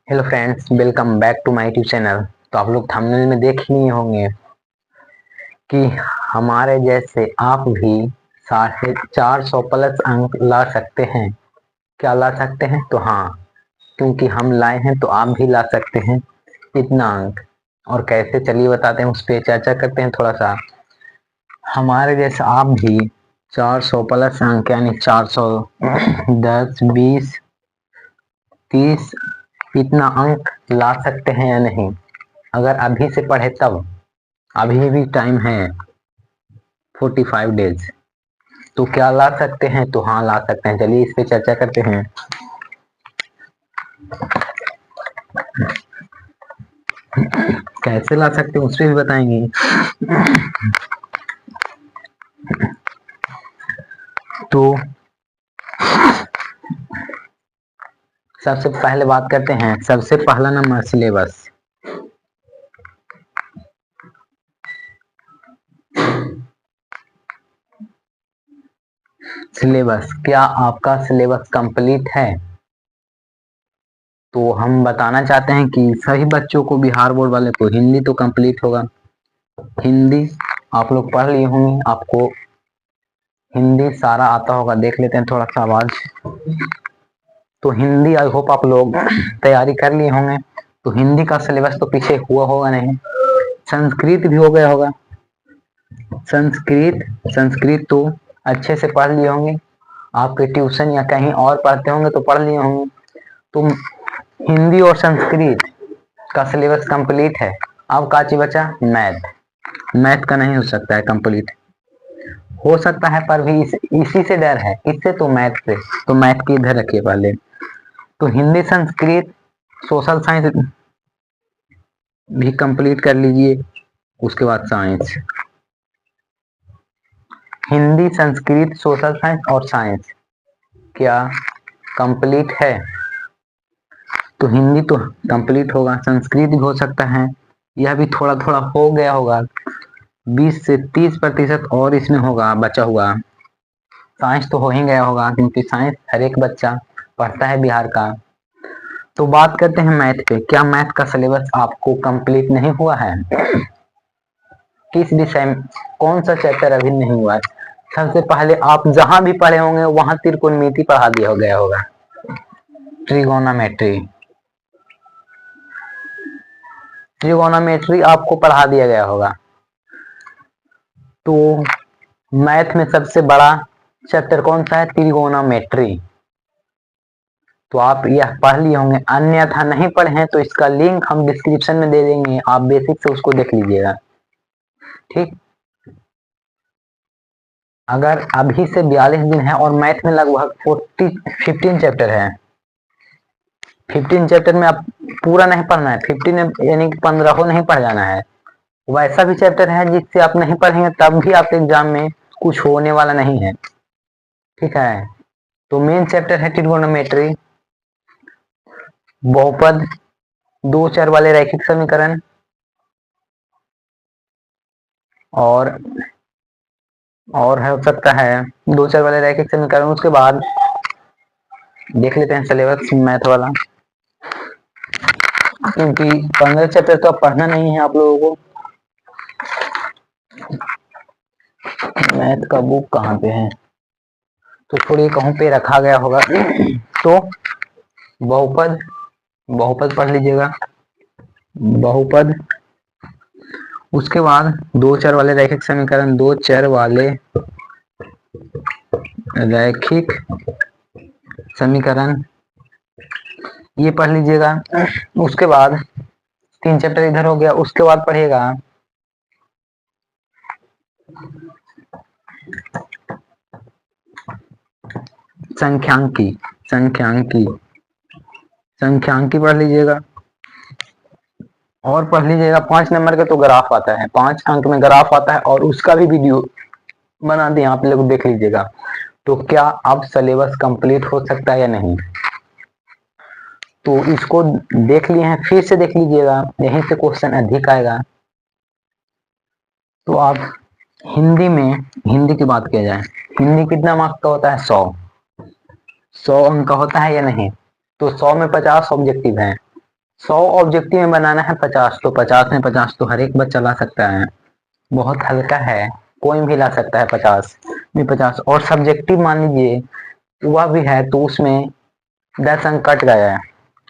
Hello friends, welcome back to my YouTube channel. तो आप लोग थंबनेल में देख ही लिए होंगे कि हमारे जैसे आप भी 450 प्लस अंक ला सकते हैं। क्या ला सकते हैं? तो हाँ, क्योंकि हम लाए हैं तो आप भी ला सकते हैं इतना अंक। और कैसे, चलिए बताते हैं, उस पर चर्चा करते हैं थोड़ा सा। हमारे जैसे आप भी 400 प्लस अंक यानी 410, 20, 30 इतना अंक ला सकते हैं या नहीं? अगर अभी से पढ़े तब। अभी भी टाइम है 45 डेज। तो क्या ला सकते हैं? तो हाँ, ला सकते हैं। चलिए इस पे चर्चा करते हैं। कैसे ला सकते हैं उस पे भी बताएंगे। तो सबसे पहले बात करते हैं, सबसे पहला नंबर सिलेबस। सिलेबस, क्या आपका सिलेबस कंप्लीट है? तो हम बताना चाहते हैं कि सभी बच्चों को, बिहार बोर्ड वाले को हिंदी तो कंप्लीट होगा। हिंदी आप लोग पढ़ लिए होंगे, आपको हिंदी सारा आता होगा। देख लेते हैं थोड़ा सा आवाज। तो हिंदी आई होप आप लोग तैयारी कर लिए होंगे। तो हिंदी का सिलेबस तो पीछे हुआ होगा नहीं। संस्कृत भी हो गया होगा। संस्कृत संस्कृत तो अच्छे से पढ़ लिए होंगे। आपके ट्यूशन या कहीं और पढ़ते होंगे तो पढ़ लिए होंगे। तो हिंदी और संस्कृत का सिलेबस कंप्लीट है। अब काची बचा? मैथ। मैथ का नहीं हो सकता है कंप्लीट। हो सकता है पर भी इसी से डर है, इससे तो मैथ से। तो मैथ की इधर रखिए पहले। तो हिंदी, संस्कृत, सोशल साइंस भी कंप्लीट कर लीजिए। उसके बाद science. Hindi, Sanskrit, social science और साइंस क्या कंप्लीट है? तो हिंदी तो कंप्लीट होगा। संस्कृत भी हो सकता है, यह भी थोड़ा थोड़ा हो गया होगा। 20 से 30% और इसमें होगा बचा हुआ। साइंस तो हो ही गया होगा, क्योंकि साइंस हर एक बच्चा पढ़ता है बिहार का। तो बात करते हैं मैथ पे। क्या मैथ का सिलेबस आपको कंप्लीट नहीं हुआ है? किस विषय में, कौन सा चैप्टर अभी नहीं हुआ है? सबसे पहले आप जहां भी पढ़े होंगे वहां त्रिकोणमिति पढ़ा दिया हो गया होगा। ट्रिगोनोमेट्री, ट्रिगोनोमेट्री आपको पढ़ा दिया गया होगा। तो मैथ में सबसे बड़ा चैप्टर कौन सा है? त्रिगोनोमेट्री। तो आप यह पढ़ लिए होंगे। अन्यथा नहीं पढ़े हैं तो इसका लिंक हम डिस्क्रिप्शन में दे देंगे, आप बेसिक से उसको देख लीजिएगा। ठीक। अगर अभी से 42 दिन है और मैथ में लगभग 15 चैप्टर है। 15 चैप्टर में आप पूरा नहीं पढ़ना है। 15 यानी कि 15 नहीं पढ़ जाना है। वैसा भी चैप्टर है जिससे आप नहीं पढ़ेंगे तब भी आपके एग्जाम में कुछ होने वाला नहीं है। ठीक है। तो मेन चैप्टर है ट्रिगोनोमेट्री, बहुपद, दो चर वाले रैखिक समीकरण, और हो सकता है दो चर वाले रैखिक समीकरण। उसके बाद देख लेते हैं सिलेबस मैथ वाला, क्योंकि 15 चैप्टर तो अब पढ़ना नहीं है आप लोगों को। मैथ का बुक कहाँ पे है? तो थोड़ी कहूँ पे रखा गया होगा। तो बहुपद, बहुपद पढ़ लीजिएगा। बहुपद, उसके बाद दो चर वाले रैखिक समीकरण, दो चर वाले रैखिक समीकरण ये पढ़ लीजिएगा। उसके बाद 3 चैप्टर इधर हो गया। उसके बाद पढ़िएगा संख्यांकी। संख्यांकी, संख्यांकी पढ़ लीजिएगा। और पढ़ लीजिएगा 5 नंबर का तो ग्राफ आता है, 5 अंक में ग्राफ आता है, और उसका भी वीडियो बना दिए, आप लोग देख लीजिएगा। तो क्या अब सिलेबस कंप्लीट हो सकता है या नहीं? तो इसको देख लिए हैं, फिर से देख लीजिएगा, यहीं से क्वेश्चन अधिक आएगा। तो आप हिंदी में, हिंदी की बात किया जाए, हिंदी कितना मार्क्स का होता है? 100 अंक का होता है या नहीं? तो 100 में 50 ऑब्जेक्टिव है। 100 ऑब्जेक्टिव में बनाना है 50, तो 50 में 50 तो हर एक बच्चा ला सकता है, बहुत हल्का है, कोई भी ला सकता है 50 में 50। और सब्जेक्टिव मान लीजिए वह भी है तो उसमें 10 अंक कट गया है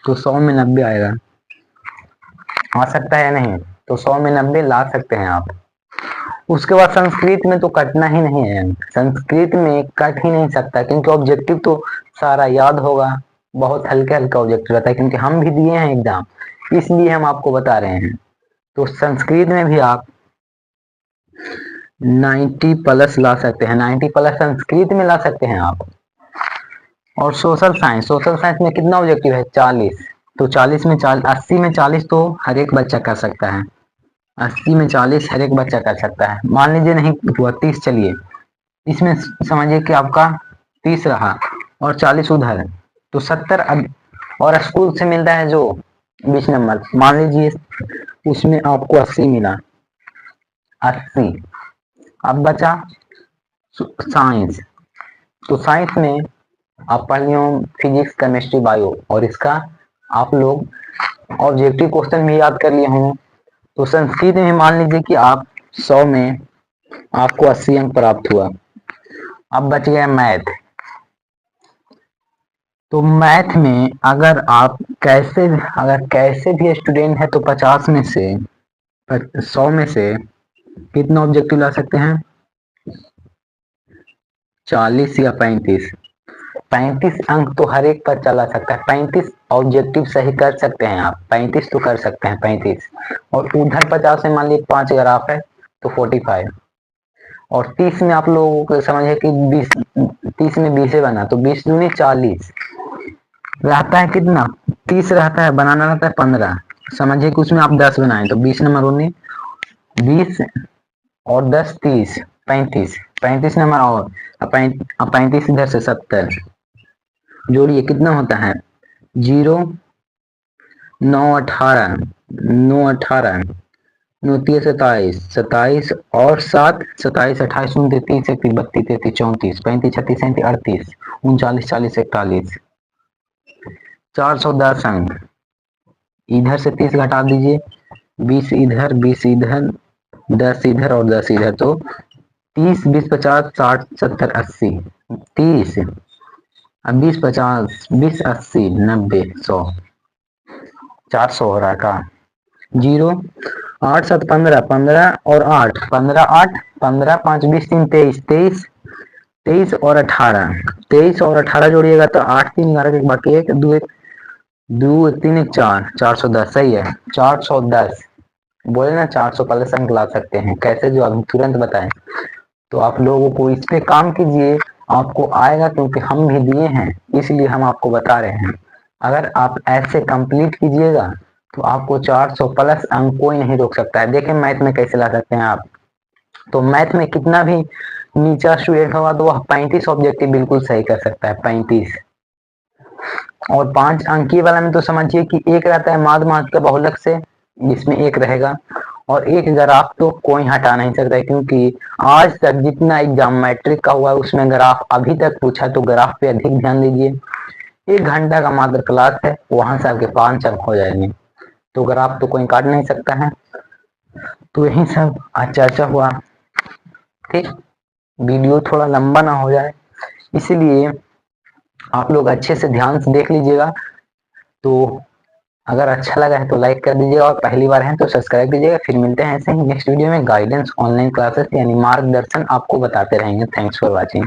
तो 100 में 90 आएगा, आ सकता है नहीं, तो 100 में 90 ला सकते हैं आप। उसके बाद संस्कृत में तो कटना ही नहीं है, संस्कृत में कट ही नहीं सकता क्योंकि ऑब्जेक्टिव तो सारा याद होगा, बहुत हल्का हल्का ऑब्जेक्टिव रहता है क्योंकि हम भी दिए हैं एग्जाम, इसलिए हम आपको बता रहे हैं। तो संस्कृत में भी आप 90 प्लस ला सकते हैं, 90 प्लस संस्कृत में ला सकते हैं आप। और सोशल साइंस, सोशल साइंस में कितना ऑब्जेक्टिव है 40, तो 40 में 40, 80 में 40 तो हर एक बच्चा कर सकता है, 80 में 40 हर एक बच्चा कर सकता है। मान लीजिए नहीं हुआ 30, चलिए इसमें समझिए कि आपका 30 रहा और 40 उधर, तो 70 और स्कूल से मिलता है जो 20 नंबर, मान लीजिए उसमें आपको 80 मिला, 80। अब बचा साइंस, तो साइंस में आप पढ़ लिए हो फिजिक्स केमिस्ट्री बायो, और इसका आप लोग ऑब्जेक्टिव क्वेश्चन भी याद कर लिए होंगे। तो संस्कृत में मान लीजिए कि आप 100 में आपको 80 अंक प्राप्त हुआ। अब बच गया मैथ, तो मैथ में अगर आप कैसे भी स्टूडेंट है तो 50 में से 100 में से कितना ऑब्जेक्टिव ला सकते हैं, 40 या 35, 35 अंक तो हर एक पर चला सकता है, 35 ऑब्जेक्टिव सही कर सकते हैं आप, 35 तो कर सकते हैं 35। और उधर 50 में मान लीजिए 5 ग्राफ है तो 45, और 30 में आप लोगों को समझे कि 20, 30 में 20 बना तो 20 दूनी 40 रहता है, कितना 30 रहता है, बनाना रहता है 15, समझिए कि उसमें आप 10 बनाए तो 20 नंबर उन्नी 20 और 10 30, 35, 35 नंबर, और 35 इधर से 70, जोड़िए कितना होता है 0 9 18, 9 18, 9 3 27, 27 और 7 27 28 29 30 31 32 33 34 35 36 37 38 39 40 41, 410 अंक। इधर से 30 घटा दीजिए, 20 इधर 20 इधर 10 इधर और 10 इधर, तो 30 20 50 60 70 80, 30, अब 20 50 20 80 90 100, 400 हो रहा है का 0 8 7 15 15 और 8 15 8 15 5 20 3 23 23 23 और 18, 23 और 18 जोड़िएगा तो 8 3 11 बाकी 1 2 1 2 3 1 4, 410 सही है, 410 बोले ना 400 प्लस अंक ला सकते हैं, कैसे जो अभी तुरंत बताएं। तो आप लोगों को इस पे काम कीजिए, आपको आएगा क्योंकि हम भी दिए हैं इसलिए हम आपको बता रहे हैं। अगर आप ऐसे कंप्लीट कीजिएगा तो आपको 400 प्लस अंक कोई नहीं रोक सकता है। देखें मैथ में कैसे ला सकते हैं आप, तो मैथ में कितना भी नीचा स्टूडेंट होगा तो वह 35 ऑब्जेक्टिव बिल्कुल सही कर सकता है, 35। और 5 अंकीय वाला में तो समझिए कि एक रहता है माध का बहुलक से, जिसमें एक रहेगा, और एक ग्राफ तो कोई हटा नहीं सकता है क्योंकि आज तक जितना एग्जाम मैट्रिक का हुआ है उसमें ग्राफ अभी तक पूछा, तो ग्राफ पे अधिक ध्यान दीजिए। 1 घंटा का मात्र क्लास है, वहां से आपके 5 अंक हो जाएंगे, तो ग्राफ तो कोई काट नहीं सकता है। तो यही सब आज चर्चा हुआ, ठीक, वीडियो थोड़ा लंबा ना हो जाए इसलिए आप लोग अच्छे से ध्यान से देख लीजिएगा। तो अगर अच्छा लगा है तो लाइक कर दीजिएगा, और पहली बार है तो सब्सक्राइब कीजिएगा। फिर मिलते हैं ऐसे ही नेक्स्ट वीडियो में, गाइडेंस ऑनलाइन क्लासेस यानी मार्गदर्शन आपको बताते रहेंगे। Thanks for watching.